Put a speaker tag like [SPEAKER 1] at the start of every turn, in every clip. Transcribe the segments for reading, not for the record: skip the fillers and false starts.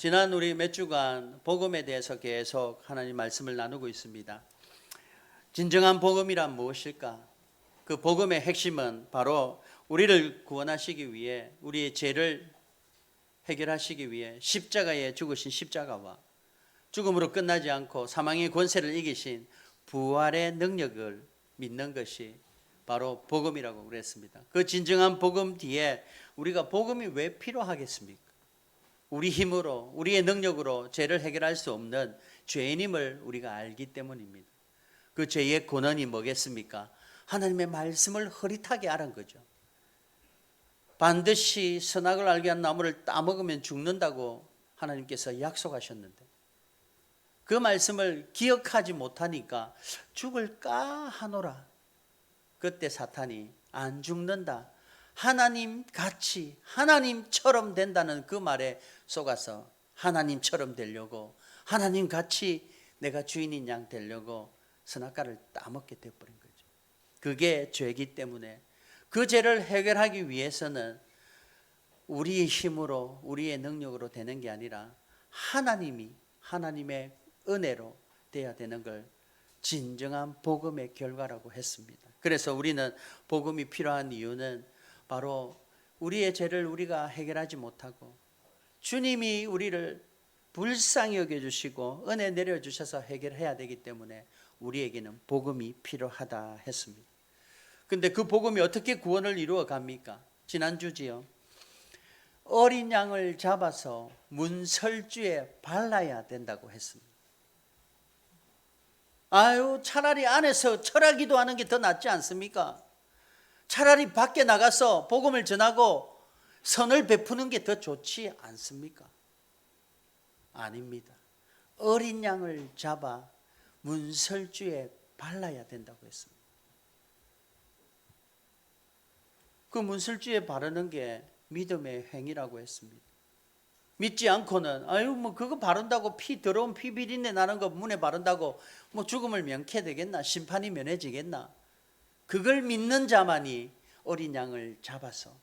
[SPEAKER 1] 지난 우리 몇 주간 복음에 대해서 계속 하나님 말씀을 나누고 있습니다. 진정한 복음이란 무엇일까? 그 복음의 핵심은 바로 우리를 구원하시기 위해, 우리의 죄를 해결하시기 위해 십자가에 죽으신 십자가와 죽음으로 끝나지 않고 사망의 권세를 이기신 부활의 능력을 믿는 것이 바로 복음이라고 그랬습니다. 그 진정한 복음 뒤에 우리가 복음이 왜 필요하겠습니까? 우리 힘으로, 우리의 능력으로 죄를 해결할 수 없는 죄인임을 우리가 알기 때문입니다. 그 죄의 근원이 뭐겠습니까? 하나님의 말씀을 흐릿하게 알은 거죠. 반드시 선악을 알게 한 나무를 따먹으면 죽는다고 하나님께서 약속하셨는데 그 말씀을 기억하지 못하니까 죽을까 하노라. 그때 사탄이 안 죽는다, 하나님 같이, 하나님처럼 된다는 그 말에 속아서 하나님처럼 되려고, 하나님 같이 내가 주인인 양 되려고 선악과를 따먹게 되어버린 거죠. 그게 죄이기 때문에 그 죄를 해결하기 위해서는 우리의 힘으로, 우리의 능력으로 되는 게 아니라 하나님의 은혜로 돼야 되는 걸 진정한 복음의 결과라고 했습니다. 그래서 우리는 복음이 필요한 이유는 바로 우리의 죄를 우리가 해결하지 못하고 주님이 우리를 불쌍히 여겨주시고 은혜 내려주셔서 해결해야 되기 때문에 우리에게는 복음이 필요하다 했습니다. 근데 그 복음이 어떻게 구원을 이루어 갑니까? 지난주지요. 어린 양을 잡아서 문설주에 발라야 된다고 했습니다. 차라리 안에서 철학기도 하는 게 더 낫지 않습니까? 차라리 밖에 나가서 복음을 전하고 선을 베푸는 게 더 좋지 않습니까? 아닙니다. 어린 양을 잡아 문설주에 발라야 된다고 했습니다. 그 문설주에 바르는 게 믿음의 행위라고 했습니다. 믿지 않고는 그거 바른다고 더러운 피 비린내 나는 거 문에 바른다고 죽음을 면케 되겠나? 심판이 면해지겠나? 그걸 믿는 자만이 어린 양을 잡아서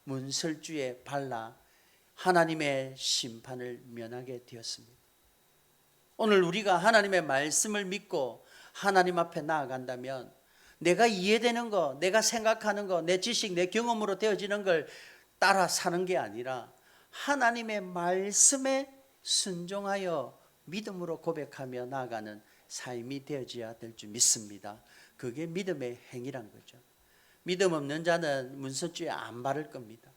[SPEAKER 1] 문설주에 발라 하나님의 심판을 면하게 되었습니다. 오늘 우리가 하나님의 말씀을 믿고 하나님 앞에 나아간다면 내가 이해되는 거, 내가 생각하는 거, 내 지식, 내 경험으로 되어지는 걸 따라 사는 게 아니라 하나님의 말씀에 순종하여 믿음으로 고백하며 나아가는 삶이 되어져야 될 줄 믿습니다. 그게 믿음의 행위란 거죠. 믿음 없는 자는 문설주에 안 바를 겁니다.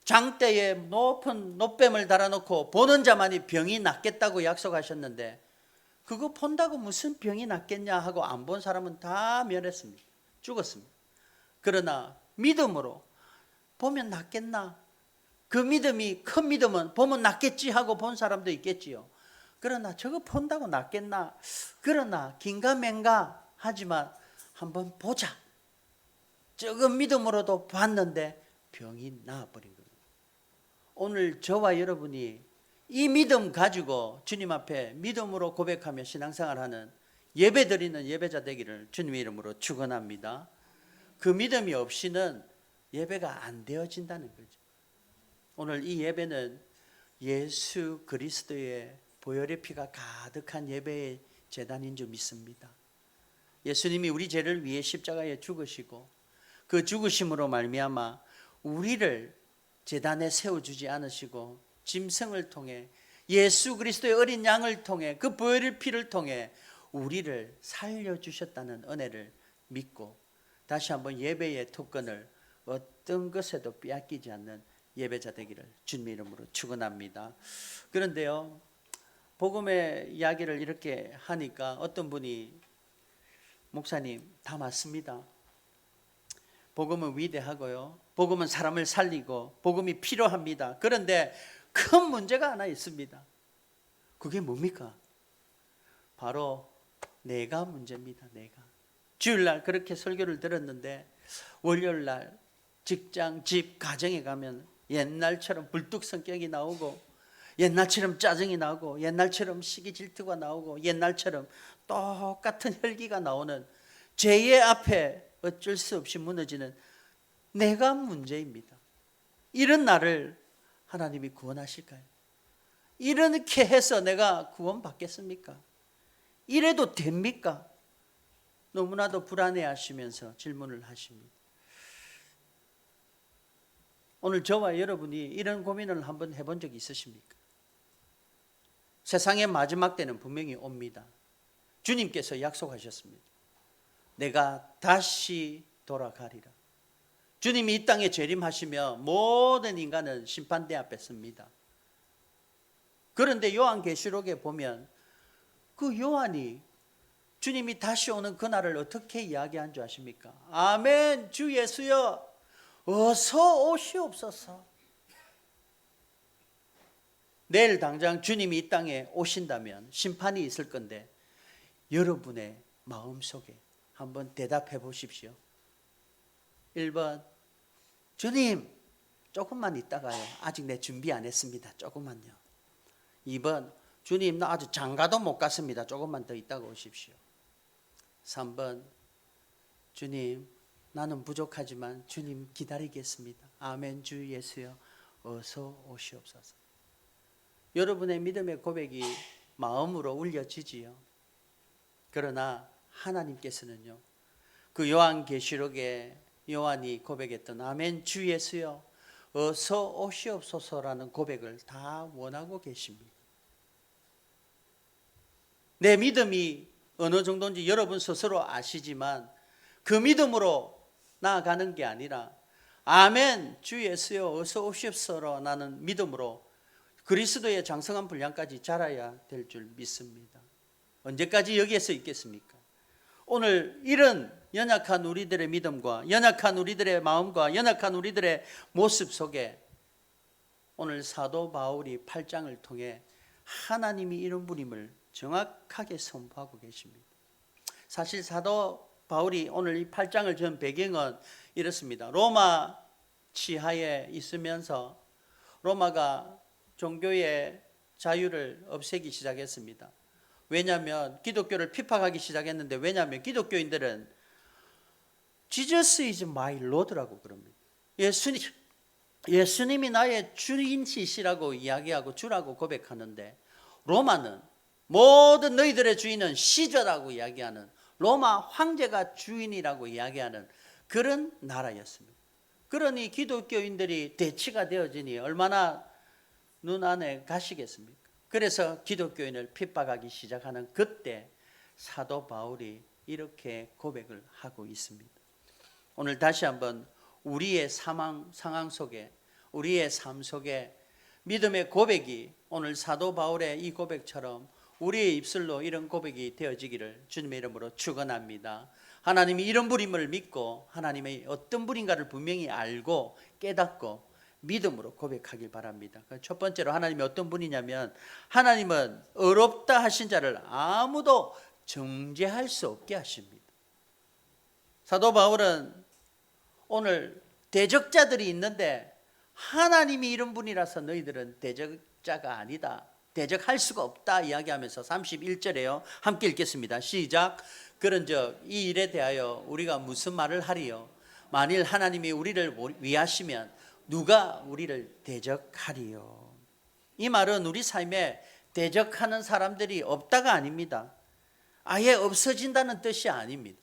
[SPEAKER 1] 장대에 높은 놋뱀을 달아놓고 보는 자만이 병이 낫겠다고 약속하셨는데 그거 본다고 무슨 병이 낫겠냐 하고 안 본 사람은 다 멸했습니다. 죽었습니다. 그러나 믿음으로 보면 낫겠나? 그 믿음이 큰 믿음은 보면 낫겠지 하고 본 사람도 있겠지요. 그러나 저거 본다고 낫겠나? 그러나 긴가맹가 하지만 한번 보자. 적은 믿음으로도 봤는데 병이 나아버린 겁니다. 오늘 저와 여러분이 이 믿음 가지고 주님 앞에 믿음으로 고백하며 신앙생활하는 예배 드리는 예배자 되기를 주님의 이름으로 축원합니다. 그 믿음이 없이는 예배가 안 되어진다는 거죠. 오늘 이 예배는 예수 그리스도의 보혈의 피가 가득한 예배의 제단인 줄 믿습니다. 예수님이 우리 죄를 위해 십자가에 죽으시고 그 죽으심으로 말미암아 우리를 제단에 세워주지 않으시고 짐승을 통해 예수 그리스도의 어린 양을 통해 그 보혈의 피를 통해 우리를 살려주셨다는 은혜를 믿고 다시 한번 예배의 특권을 어떤 것에도 빼앗기지 않는 예배자 되기를 주님의 이름으로 축원합니다. 그런데요, 복음의 이야기를 이렇게 하니까 어떤 분이 목사님 다 맞습니다. 복음은 위대하고요, 복음은 사람을 살리고 복음이 필요합니다. 그런데 큰 문제가 하나 있습니다. 그게 뭡니까? 바로 내가 문제입니다. 내가. 주일날 그렇게 설교를 들었는데 월요일날 직장, 집, 가정에 가면 옛날처럼 불뚝 성격이 나오고 옛날처럼 짜증이 나오고 옛날처럼 시기 질투가 나오고 옛날처럼 똑같은 혈기가 나오는 죄의 앞에 어쩔 수 없이 무너지는 내가 문제입니다. 이런 나를 하나님이 구원하실까요? 이렇게 해서 내가 구원받겠습니까? 이래도 됩니까? 너무나도 불안해하시면서 질문을 하십니다. 오늘 저와 여러분이 이런 고민을 한번 해본 적이 있으십니까? 세상의 마지막 때는 분명히 옵니다. 주님께서 약속하셨습니다. 내가 다시 돌아가리라. 주님이 이 땅에 재림하시며 모든 인간은 심판대 앞에 섭니다. 그런데 요한계시록에 보면 그 요한이 주님이 다시 오는 그날을 어떻게 이야기한 줄 아십니까? 아멘, 주 예수여 어서 오시옵소서. 내일 당장 주님이 이 땅에 오신다면 심판이 있을 건데 여러분의 마음속에 한번 대답해 보십시오. 1번, 주님 조금만 있다가요, 아직 내 준비 안 했습니다. 조금만요. 2번, 주님 나 아직 장가도 못 갔습니다. 조금만 더 있다가 오십시오. 3번, 주님 나는 부족하지만 주님 기다리겠습니다. 아멘, 주 예수여 어서 오시옵소서. 여러분의 믿음의 고백이 마음으로 울려지지요. 그러나 하나님께서는요, 그 요한계시록에 요한이 고백했던 아멘 주 예수여 어서 오시옵소서라는 고백을 다 원하고 계십니다. 내 믿음이 어느 정도인지 여러분 스스로 아시지만 그 믿음으로 나아가는 게 아니라 아멘 주 예수여 어서 오시옵소서라는 믿음으로 그리스도의 장성한 분량까지 자라야 될 줄 믿습니다. 언제까지 여기에서 있겠습니까? 오늘 이런 연약한 우리들의 믿음과 연약한 우리들의 마음과 연약한 우리들의 모습 속에 오늘 사도 바울이 8장을 통해 하나님이 이런 분임을 정확하게 선포하고 계십니다. 사실 사도 바울이 오늘 이 8장을 전 배경은 이렇습니다. 로마 치하에 있으면서 로마가 종교의 자유를 없애기 시작했습니다. 왜냐하면 기독교를 핍박하기 시작했는데, 왜냐하면 기독교인들은 Jesus is my Lord라고 그럽니다. 예수님이 나의 주인이시라고 이야기하고 주라고 고백하는데, 로마는 모든 너희들의 주인은 시저라고 이야기하는, 로마 황제가 주인이라고 이야기하는 그런 나라였습니다. 그러니 기독교인들이 대치가 되어지니 얼마나 눈 안에 가시겠습니까? 그래서 기독교인을 핍박하기 시작하는 그때 사도 바울이 이렇게 고백을 하고 있습니다. 오늘 다시 한번 우리의 상황 속에, 우리의 삶 속에 믿음의 고백이 오늘 사도 바울의 이 고백처럼 우리의 입술로 이런 고백이 되어지기를 주님의 이름으로 축원합니다. 하나님이 이런 분임을 믿고 하나님의 어떤 분인가를 분명히 알고 깨닫고 믿음으로 고백하길 바랍니다. 첫 번째로 하나님이 어떤 분이냐면, 하나님은 어렵다 하신 자를 아무도 정죄할 수 없게 하십니다. 사도 바울은 오늘 대적자들이 있는데 하나님이 이런 분이라서 너희들은 대적자가 아니다, 대적할 수가 없다 이야기하면서 31절에요. 함께 읽겠습니다. 시작. 그런즉 이 일에 대하여 우리가 무슨 말을 하리요? 만일 하나님이 우리를 위하시면 누가 우리를 대적하리요? 이 말은 우리 삶에 대적하는 사람들이 없다가 아닙니다. 아예 없어진다는 뜻이 아닙니다.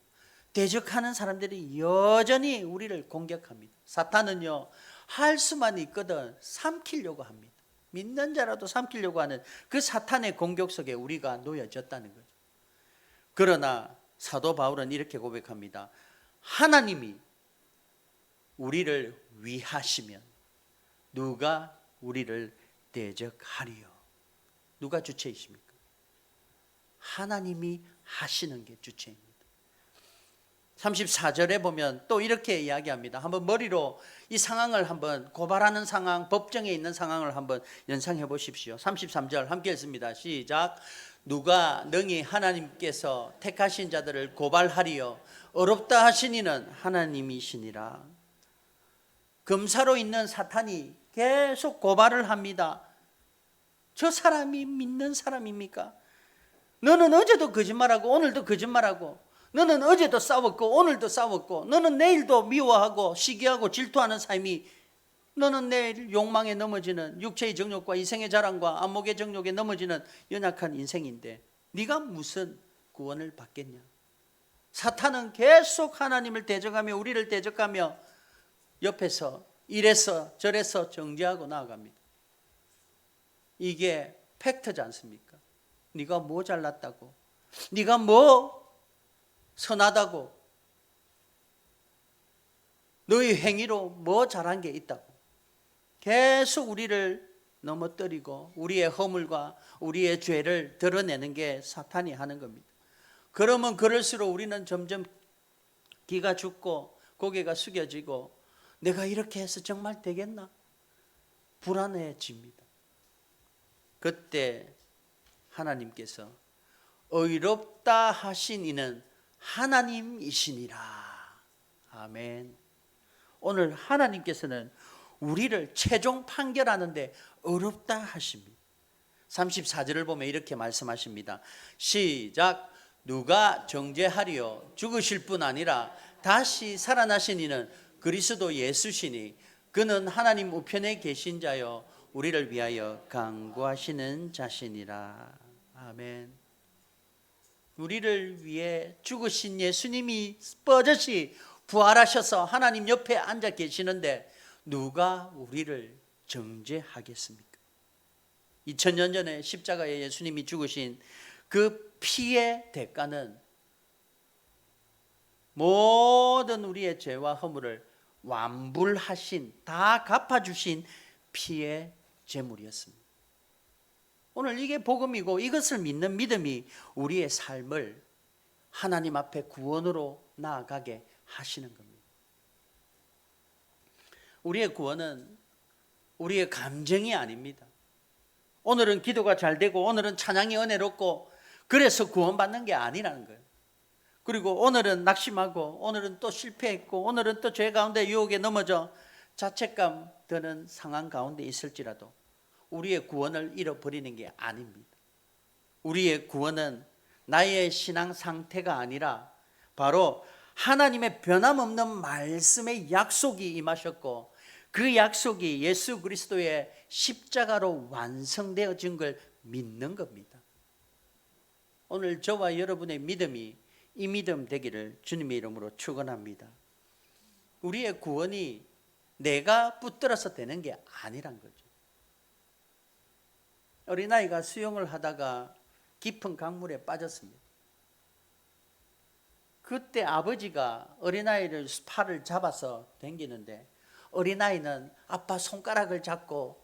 [SPEAKER 1] 대적하는 사람들이 여전히 우리를 공격합니다. 사탄은요, 할 수만 있거든 삼키려고 합니다. 믿는 자라도 삼키려고 하는 그 사탄의 공격 속에 우리가 놓여졌다는 거죠. 그러나 사도 바울은 이렇게 고백합니다. 하나님이 우리를 위하시면 누가 우리를 대적하리요? 누가 주체이십니까? 하나님이 하시는 게 주체입니다. 34절에 보면 또 이렇게 이야기합니다. 한번 머리로 이 상황을 한번, 고발하는 상황, 법정에 있는 상황을 한번 연상해 보십시오. 33절 함께 읽습니다. 시작. 누가 능히 하나님께서 택하신 자들을 고발하리요? 어렵다 하시니는 하나님이시니라. 검사로 있는 사탄이 계속 고발을 합니다. 저 사람이 믿는 사람입니까? 너는 어제도 거짓말하고 오늘도 거짓말하고, 너는 어제도 싸웠고 오늘도 싸웠고, 너는 내일도 미워하고 시기하고 질투하는 삶이 너는 내 욕망에 넘어지는 육체의 정욕과 이생의 자랑과 안목의 정욕에 넘어지는 연약한 인생인데 네가 무슨 구원을 받겠냐. 사탄은 계속 하나님을 대적하며 우리를 대적하며 옆에서 이래서 저래서 정죄하고 나아갑니다. 이게 팩트지 않습니까? 네가 뭐 잘났다고, 네가 뭐 선하다고, 너의 행위로 뭐 잘한 게 있다고 계속 우리를 넘어뜨리고 우리의 허물과 우리의 죄를 드러내는 게 사탄이 하는 겁니다. 그러면 그럴수록 우리는 점점 기가 죽고 고개가 숙여지고 내가 이렇게 해서 정말 되겠나? 불안해집니다. 그때 하나님께서 의롭다 하신 이는 하나님이시니라. 아멘. 오늘 하나님께서는 우리를 최종 판결하는데 의롭다 하십니다. 34절을 보면 이렇게 말씀하십니다. 시작. 누가 정죄하리요? 죽으실 뿐 아니라 다시 살아나신 이는 그리스도 예수시니 그는 하나님 우편에 계신 자요 우리를 위하여 간구하시는 자시니라. 아멘. 우리를 위해 죽으신 예수님이 뻗어시 부활하셔서 하나님 옆에 앉아 계시는데 누가 우리를 정죄하겠습니까? 2000년 전에 십자가에 예수님이 죽으신 그 피의 대가는 모든 우리의 죄와 허물을 완불하신, 다 갚아주신 피의 제물이었습니다. 오늘 이게 복음이고 이것을 믿는 믿음이 우리의 삶을 하나님 앞에 구원으로 나아가게 하시는 겁니다. 우리의 구원은 우리의 감정이 아닙니다. 오늘은 기도가 잘 되고 오늘은 찬양이 은혜롭고 그래서 구원받는 게 아니라는 거예요. 그리고 오늘은 낙심하고 오늘은 또 실패했고 오늘은 또 죄 가운데 유혹에 넘어져 자책감 드는 상황 가운데 있을지라도 우리의 구원을 잃어버리는 게 아닙니다. 우리의 구원은 나의 신앙 상태가 아니라 바로 하나님의 변함없는 말씀의 약속이 임하셨고 그 약속이 예수 그리스도의 십자가로 완성되어진 걸 믿는 겁니다. 오늘 저와 여러분의 믿음이 이 믿음 되기를 주님의 이름으로 축원합니다. 우리의 구원이 내가 붙들어서 되는 게 아니란 거죠. 어린아이가 수영을 하다가 깊은 강물에 빠졌습니다. 그때 아버지가 어린아이를 팔을 잡아서 당기는데 어린아이는 아빠 손가락을 잡고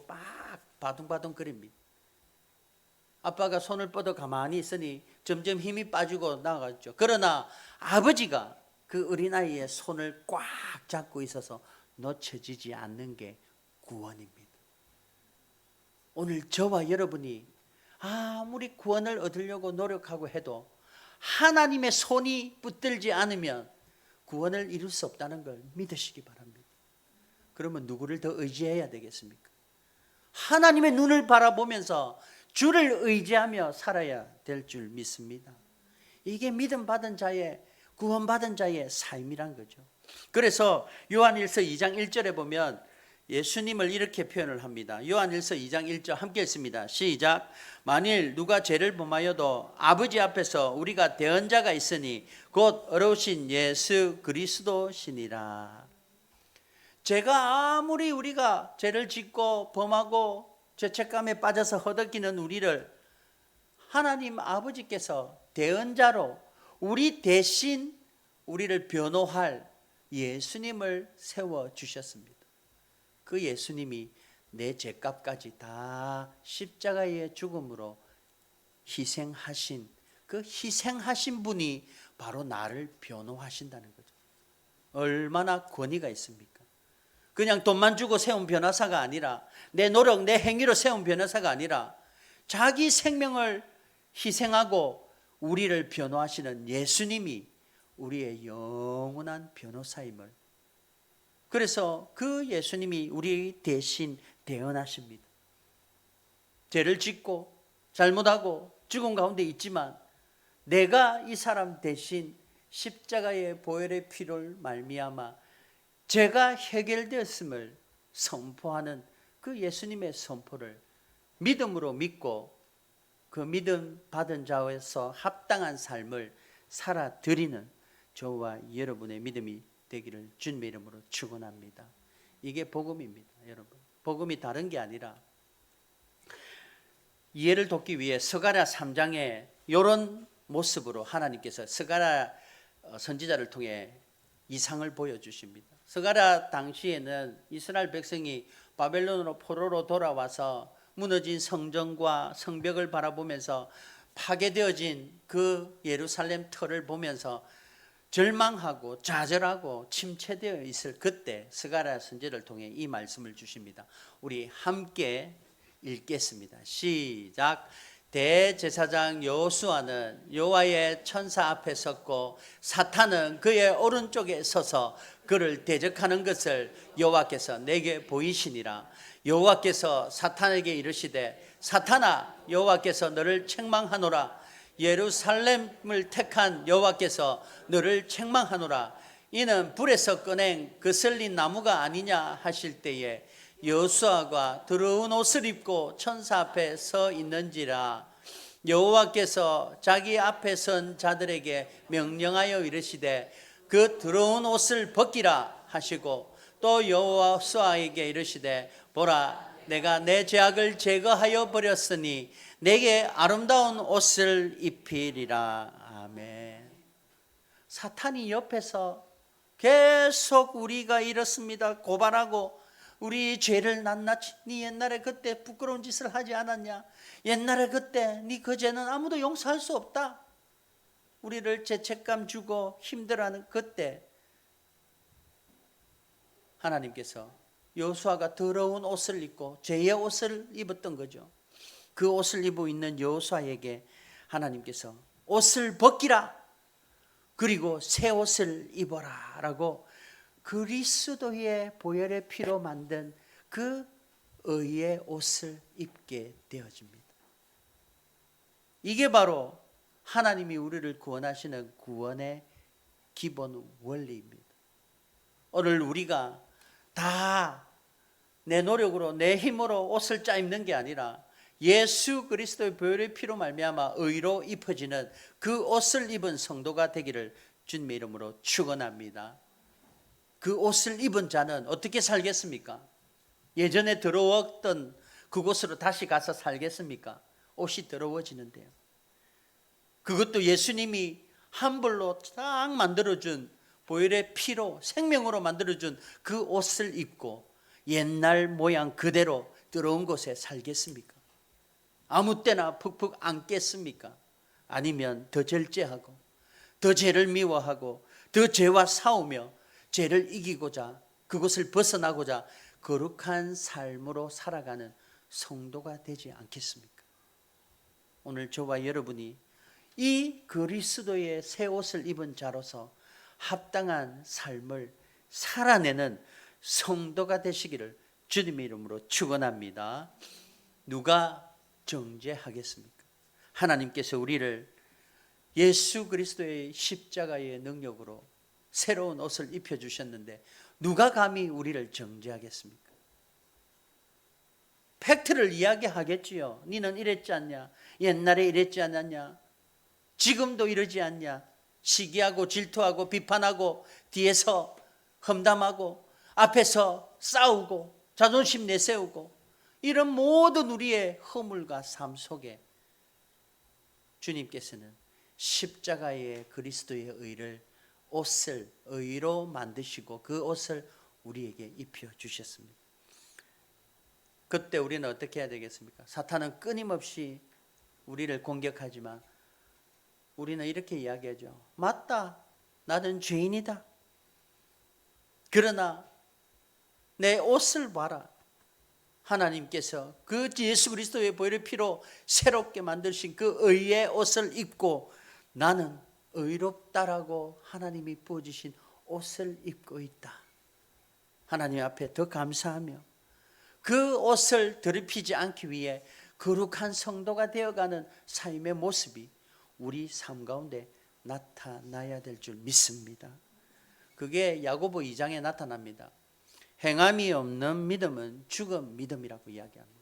[SPEAKER 1] 막 바둥바둥 거립니다. 아빠가 손을 뻗어 가만히 있으니 점점 힘이 빠지고 나가죠. 그러나 아버지가 그 어린아이의 손을 꽉 잡고 있어서 놓쳐지지 않는 게 구원입니다. 오늘 저와 여러분이 아무리 구원을 얻으려고 노력하고 해도 하나님의 손이 붙들지 않으면 구원을 이룰 수 없다는 걸 믿으시기 바랍니다. 그러면 누구를 더 의지해야 되겠습니까? 하나님의 눈을 바라보면서 주를 의지하며 살아야 될 줄 믿습니다. 이게 믿음 받은 자의, 구원 받은 자의 삶이란 거죠. 그래서 요한일서 2장 1절에 보면 예수님을 이렇게 표현을 합니다. 요한일서 2장 1절 함께 읽습니다. 시작. 만일 누가 죄를 범하여도 아버지 앞에서 우리가 대언자가 있으니 곧 어려우신 예수 그리스도시니라. 죄가 아무리 우리가 죄를 짓고 범하고 죄책감에 빠져서 허덕이는 우리를 하나님 아버지께서 대언자로 우리 대신 우리를 변호할 예수님을 세워주셨습니다. 그 예수님이 내 죄값까지 다 십자가의 죽음으로 희생하신 그 희생하신 분이 바로 나를 변호하신다는 거죠. 얼마나 권위가 있습니까? 그냥 돈만 주고 세운 변호사가 아니라 내 노력, 내 행위로 세운 변호사가 아니라 자기 생명을 희생하고 우리를 변호하시는 예수님이 우리의 영원한 변호사임을, 그래서 그 예수님이 우리 대신 대언하십니다. 죄를 짓고 잘못하고 죽은 가운데 있지만 내가 이 사람 대신 십자가의 보혈의 피를 말미암아 죄가 해결되었음을 선포하는 그 예수님의 선포를 믿음으로 믿고 그 믿음 받은 자에서 합당한 삶을 살아드리는 저와 여러분의 믿음이 되기를 주님의 이름으로 축원합니다. 이게 복음입니다, 여러분. 복음이 다른 게 아니라 이해를 돕기 위해 스가랴 3장에 이런 모습으로 하나님께서 스가랴 선지자를 통해 이상을 보여주십니다. 스가랴 당시에는 이스라엘 백성이 바벨론으로 포로로 돌아와서 무너진 성전과 성벽을 바라보면서 파괴되어진 그 예루살렘 터를 보면서 절망하고 좌절하고 침체되어 있을 그때 스가랴 선지자를 통해 이 말씀을 주십니다. 우리 함께 읽겠습니다. 시작. 대제사장 여호수아는 여호와의 천사 앞에 섰고 사탄은 그의 오른쪽에 서서 그를 대적하는 것을 여호와께서 내게 보이시니라. 여호와께서 사탄에게 이르시되 사탄아, 여호와께서 너를 책망하노라. 예루살렘을 택한 여호와께서 너를 책망하노라. 이는 불에서 꺼낸 그슬린 나무가 아니냐 하실 때에 여호수아가 더러운 옷을 입고 천사 앞에 서 있는지라. 여호와께서 자기 앞에 선 자들에게 명령하여 이르시되 그 더러운 옷을 벗기라 하시고 또 여호수아에게 이르시되 보라, 내가 내 죄악을 제거하여 버렸으니 내게 아름다운 옷을 입히리라. 아멘. 사탄이 옆에서 계속 우리가 이렇습니다 고발하고 우리 죄를 낱낱이, 네 옛날에 그때 부끄러운 짓을 하지 않았냐, 옛날에 그때 네 그 죄는 아무도 용서할 수 없다, 우리를 죄책감 주고 힘들어하는 그때 하나님께서 여호수아가 더러운 옷을 입고 죄의 옷을 입었던 거죠. 그 옷을 입고 있는 여호수아에게 하나님께서 옷을 벗기라, 그리고 새 옷을 입어라 라고 그리스도의 보혈의 피로 만든 그 의의 옷을 입게 되어집니다. 이게 바로 하나님이 우리를 구원하시는 구원의 기본 원리입니다. 오늘 우리가 다 내 노력으로 내 힘으로 옷을 짜입는 게 아니라 예수 그리스도의 보혈의 피로 말미암아 의로 입혀지는 그 옷을 입은 성도가 되기를 주님의 이름으로 축원합니다. 그 옷을 입은 자는 어떻게 살겠습니까? 예전에 더러웠던 그곳으로 다시 가서 살겠습니까? 옷이 더러워지는데요. 그것도 예수님이 한벌로 딱 만들어준 보혈의 피로 생명으로 만들어준 그 옷을 입고 옛날 모양 그대로 더러운 곳에 살겠습니까? 아무 때나 푹푹 앉겠습니까? 아니면 더 절제하고 더 죄를 미워하고 더 죄와 싸우며 죄를 이기고자 그것을 벗어나고자 거룩한 삶으로 살아가는 성도가 되지 않겠습니까? 오늘 저와 여러분이 이 그리스도의 새 옷을 입은 자로서 합당한 삶을 살아내는 성도가 되시기를 주님의 이름으로 축원합니다. 누가 정죄하겠습니까? 하나님께서 우리를 예수 그리스도의 십자가의 능력으로 새로운 옷을 입혀주셨는데 누가 감히 우리를 정죄하겠습니까? 팩트를 이야기하겠지요. 니는 이랬지 않냐, 옛날에 이랬지 않았냐, 지금도 이러지 않냐, 시기하고 질투하고 비판하고 뒤에서 험담하고 앞에서 싸우고 자존심 내세우고 이런 모든 우리의 허물과 삶 속에 주님께서는 십자가의 그리스도의 의를 옷을 의로 만드시고 그 옷을 우리에게 입혀주셨습니다. 그때 우리는 어떻게 해야 되겠습니까? 사탄은 끊임없이 우리를 공격하지만 우리는 이렇게 이야기하죠. 맞다, 나는 죄인이다. 그러나 내 옷을 봐라. 하나님께서 그 예수 그리스도의 보혈의 피로 새롭게 만드신 그 의의 옷을 입고 나는 의롭다라고 하나님이 부어주신 옷을 입고 있다. 하나님 앞에 더 감사하며 그 옷을 더럽히지 않기 위해 거룩한 성도가 되어가는 삶의 모습이 우리 삶 가운데 나타나야 될 줄 믿습니다. 그게 야고보 2장에 나타납니다. 행함이 없는 믿음은 죽은 믿음이라고 이야기합니다.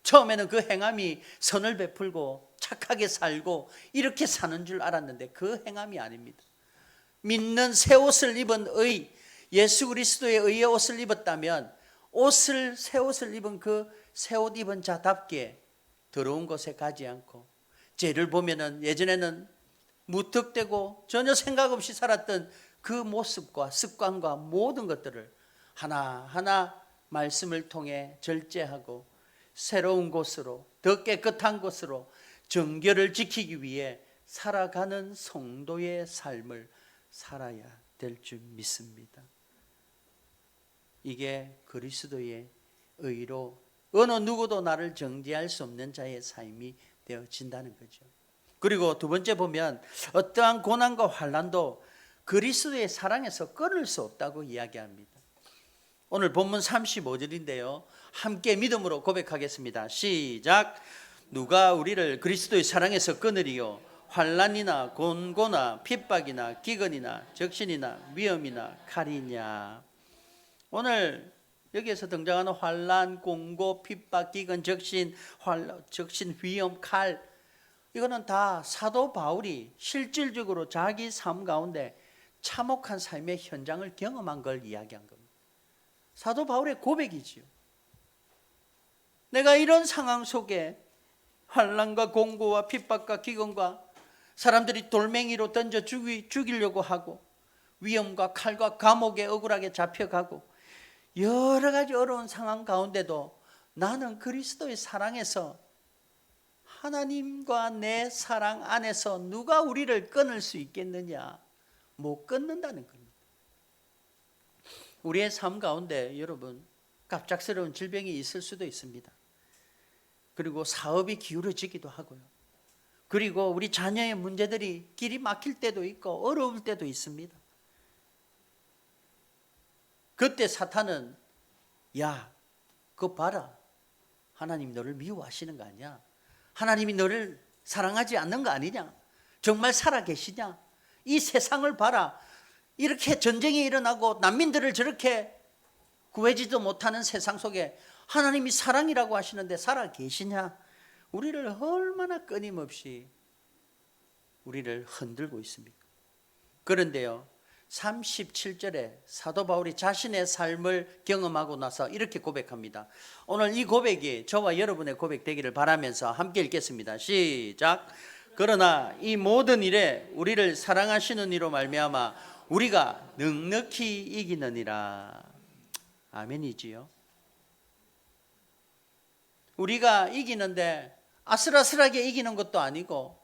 [SPEAKER 1] 처음에는 그 행함이 선을 베풀고 착하게 살고 이렇게 사는 줄 알았는데 그 행함이 아닙니다. 믿는 새 옷을 입은 의, 예수 그리스도의 의의 옷을 입었다면 새 옷을 입은 그 새 옷 입은 자답게 더러운 곳에 가지 않고, 죄를 보면은 예전에는 무턱대고 전혀 생각 없이 살았던 그 모습과 습관과 모든 것들을 하나하나 말씀을 통해 절제하고 새로운 곳으로, 더 깨끗한 곳으로 정결을 지키기 위해 살아가는 성도의 삶을 살아야 될 줄 믿습니다. 이게 그리스도의 의로 어느 누구도 나를 정죄할 수 없는 자의 삶이 되어진다는 거죠. 그리고 두 번째 보면 어떠한 고난과 환난도 그리스도의 사랑에서 끊을 수 없다고 이야기합니다. 오늘 본문 35절인데요. 함께 믿음으로 고백하겠습니다. 시작. 누가 우리를 그리스도의 사랑에서 끊으리요? 환난이나 곤고나 핍박이나 기근이나 적신이나 위험이나 칼이냐. 오늘 여기에서 등장하는 환난, 곤고, 핍박, 기근, 적신, 위험, 칼, 이거는 다 사도 바울이 실질적으로 자기 삶 가운데 참혹한 삶의 현장을 경험한 걸 이야기한 겁니다. 사도 바울의 고백이지요. 내가 이런 상황 속에 환난과 곤고와 핍박과 기근과 사람들이 돌멩이로 던져 죽이려고 하고 위험과 칼과 감옥에 억울하게 잡혀가고 여러 가지 어려운 상황 가운데도 나는 그리스도의 사랑에서, 하나님과 내 사랑 안에서 누가 우리를 끊을 수 있겠느냐? 못 끊는다는 겁니다. 우리의 삶 가운데 여러분 갑작스러운 질병이 있을 수도 있습니다. 그리고 사업이 기울어지기도 하고요. 그리고 우리 자녀의 문제들이 길이 막힐 때도 있고 어려울 때도 있습니다. 그때 사탄은 야, 그거 봐라. 하나님 너를 미워하시는 거 아니야? 하나님이 너를 사랑하지 않는 거 아니냐? 정말 살아계시냐? 이 세상을 봐라. 이렇게 전쟁이 일어나고 난민들을 저렇게 구해지도 못하는 세상 속에 하나님이 사랑이라고 하시는데 살아계시냐? 우리를 얼마나 끊임없이 우리를 흔들고 있습니까? 그런데요, 37절에 사도 바울이 자신의 삶을 경험하고 나서 이렇게 고백합니다. 오늘 이 고백이 저와 여러분의 고백 되기를 바라면서 함께 읽겠습니다. 시작. 그러나 이 모든 일에 우리를 사랑하시는 이로 말미암아 우리가 넉넉히 이기느니라. 아멘이지요. 우리가 이기는데 아슬아슬하게 이기는 것도 아니고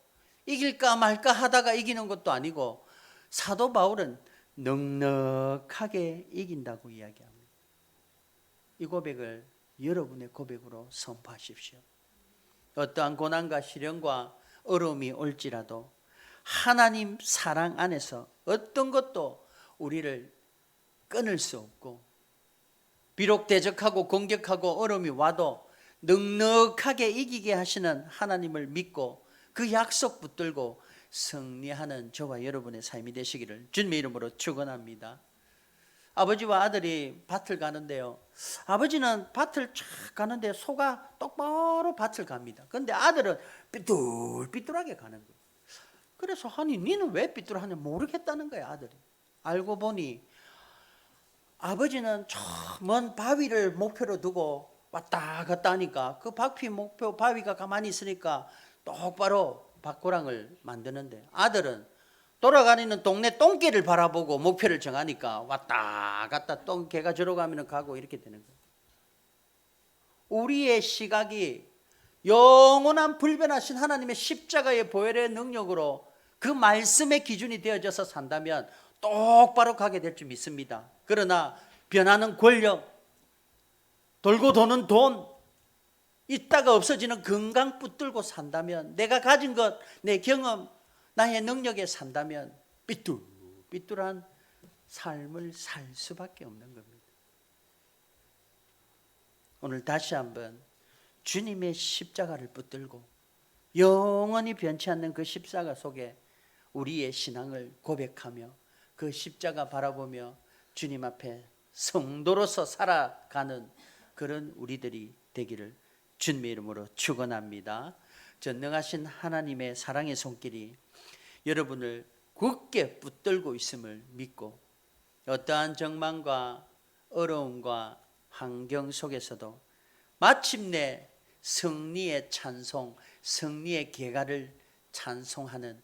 [SPEAKER 1] 이길까 말까 하다가 이기는 것도 아니고 사도 바울은 넉넉하게 이긴다고 이야기합니다. 이 고백을 여러분의 고백으로 선포하십시오. 어떠한 고난과 시련과 어려움이 올지라도 하나님 사랑 안에서 어떤 것도 우리를 끊을 수 없고, 비록 대적하고 공격하고 어려움이 와도 넉넉하게 이기게 하시는 하나님을 믿고 그 약속 붙들고 승리하는 저와 여러분의 삶이 되시기를 주님의 이름으로 축원합니다. 아버지와 아들이 밭을 가는데요, 아버지는 밭을 쫙 가는데 소가 똑바로 밭을 갑니다. 그런데 아들은 삐뚤삐뚤하게 가는 거예요. 그래서 아니 니는 왜 삐뚤하냐 모르겠다는 거예요. 아들이 알고 보니 아버지는 저 먼 바위를 목표로 두고 왔다 갔다 하니까 그 바위가 가만히 있으니까 똑바로 밭고랑을 만드는데, 아들은 돌아가는 동네 똥개를 바라보고 목표를 정하니까 왔다 갔다 똥개가 저러 가면 가고 이렇게 되는 거예요. 우리의 시각이 영원한 불변하신 하나님의 십자가의 보혈의 능력으로 그 말씀의 기준이 되어져서 산다면 똑바로 가게 될 줄 믿습니다. 그러나 변하는 권력, 돌고 도는 돈, 있다가 없어지는 건강 붙들고 산다면, 내가 가진 것, 내 경험, 나의 능력에 산다면 삐뚤삐뚤한 삶을 살 수밖에 없는 겁니다. 오늘 다시 한번 주님의 십자가를 붙들고 영원히 변치 않는 그 십자가 속에 우리의 신앙을 고백하며 그 십자가 바라보며 주님 앞에 성도로서 살아가는 그런 우리들이 되기를 주님의 이름으로 축원합니다. 전능하신 하나님의 사랑의 손길이 여러분을 굳게 붙들고 있음을 믿고 어떠한 정망과 어려움과 환경 속에서도 마침내 승리의 찬송, 승리의 계가를 찬송하는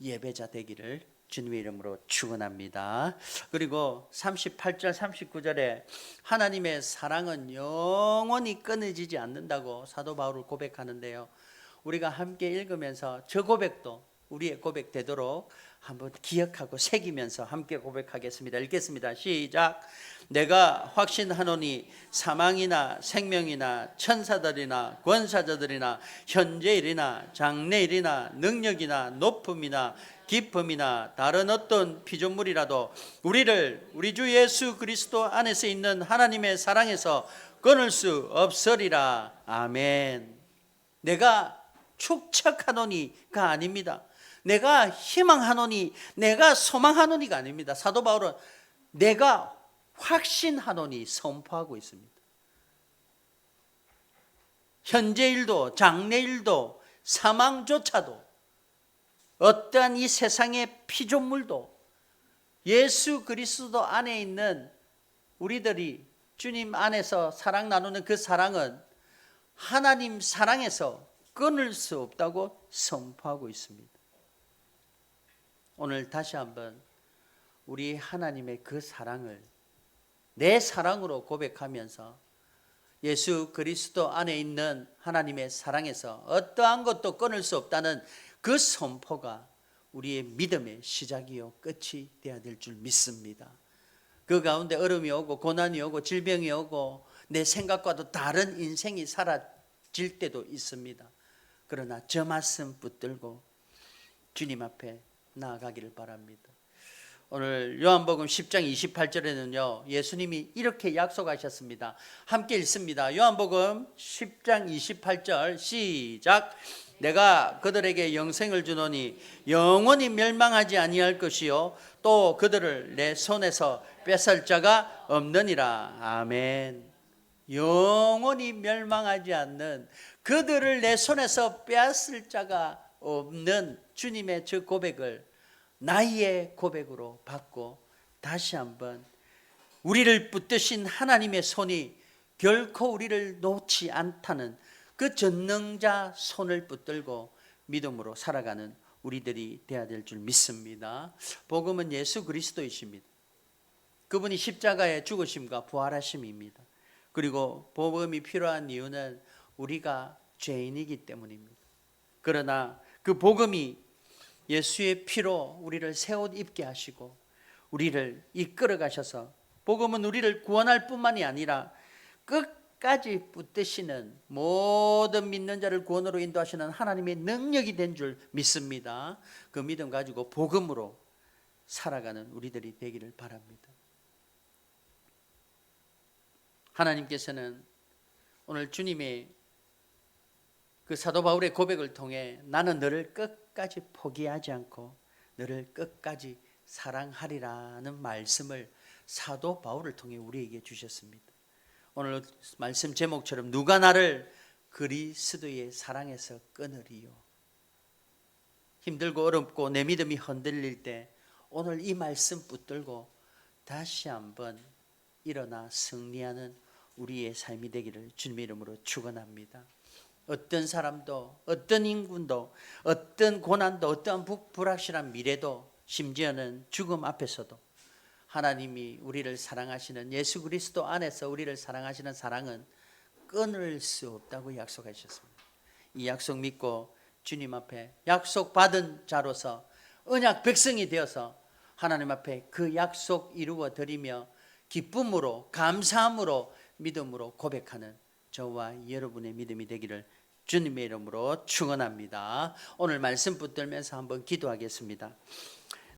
[SPEAKER 1] 예배자 되기를 주님의 이름으로 축원합니다. 그리고 38절 39절에 하나님의 사랑은 영원히 끊어지지 않는다고 사도 바울을 고백하는데요, 우리가 함께 읽으면서 저 고백도 우리의 고백 되도록 한번 기억하고 새기면서 함께 고백하겠습니다. 읽겠습니다. 시작. 내가 확신하노니 사망이나 생명이나 천사들이나 권사자들이나 현재일이나 장래일이나 능력이나 높음이나 깊음이나 다른 어떤 피조물이라도 우리를 우리 주 예수 그리스도 안에서 있는 하나님의 사랑에서 끊을 수 없으리라. 아멘. 내가 축척하노니가 아닙니다. 내가 희망하노니, 내가 소망하노니가 아닙니다. 사도 바울은 내가 확신하노니 선포하고 있습니다. 현재일도 장래일도 사망조차도 어떠한 이 세상의 피조물도 예수 그리스도 안에 있는 우리들이 주님 안에서 사랑 나누는 그 사랑은 하나님 사랑에서 끊을 수 없다고 선포하고 있습니다. 오늘 다시 한번 우리 하나님의 그 사랑을 내 사랑으로 고백하면서 예수 그리스도 안에 있는 하나님의 사랑에서 어떠한 것도 끊을 수 없다는 그 선포가 우리의 믿음의 시작이요 끝이 되어야 될 줄 믿습니다. 그 가운데 어려움이 오고 고난이 오고 질병이 오고 내 생각과도 다른 인생이 사라질 때도 있습니다. 그러나 저 말씀 붙들고 주님 앞에 나아가기를 바랍니다. 오늘 요한복음 10장 28절에는요 예수님이 이렇게 약속하셨습니다. 함께 읽습니다. 요한복음 10장 28절 시작. 내가 그들에게 영생을 주노니 영원히 멸망하지 아니할 것이요 또 그들을 내 손에서 뺏을 자가 없느니라. 아멘. 영원히 멸망하지 않는, 그들을 내 손에서 빼앗을 자가 없는 주님의 저 고백을 나의 고백으로 받고 다시 한번 우리를 붙드신 하나님의 손이 결코 우리를 놓지 않다는 그 전능자 손을 붙들고 믿음으로 살아가는 우리들이 되어야 될 줄 믿습니다. 복음은 예수 그리스도이십니다. 그분이 십자가의 죽으심과 부활하심입니다. 그리고 복음이 필요한 이유는 우리가 죄인이기 때문입니다. 그러나 그 복음이 예수의 피로 우리를 새 옷 입게 하시고 우리를 이끌어 가셔서 복음은 우리를 구원할 뿐만이 아니라 끝까지 붙드시는 모든 믿는 자를 구원으로 인도하시는 하나님의 능력이 된 줄 믿습니다. 그 믿음 가지고 복음으로 살아가는 우리들이 되기를 바랍니다. 하나님께서는 오늘 주님의 그 사도 바울의 고백을 통해 나는 너를 끝까지 포기하지 않고 너를 끝까지 사랑하리라는 말씀을 사도 바울을 통해 우리에게 주셨습니다. 오늘 말씀 제목처럼 누가 나를 그리스도의 사랑에서 끊으리요. 힘들고 어렵고 내 믿음이 흔들릴 때 오늘 이 말씀 붙들고 다시 한번 일어나 승리하는 우리의 삶이 되기를 주님의 이름으로 축원합니다. 어떤 사람도 어떤 인군도 어떤 고난도 어떠한 불확실한 미래도 심지어는 죽음 앞에서도 하나님이 우리를 사랑하시는 예수 그리스도 안에서 우리를 사랑하시는 사랑은 끊을 수 없다고 약속하셨습니다. 이 약속 믿고 주님 앞에 약속받은 자로서 언약 백성이 되어서 하나님 앞에 그 약속 이루어 드리며 기쁨으로 감사함으로 믿음으로 고백하는 저와 여러분의 믿음이 되기를 주님의 이름으로 축원합니다. 오늘 말씀 붙들면서 한번 기도하겠습니다.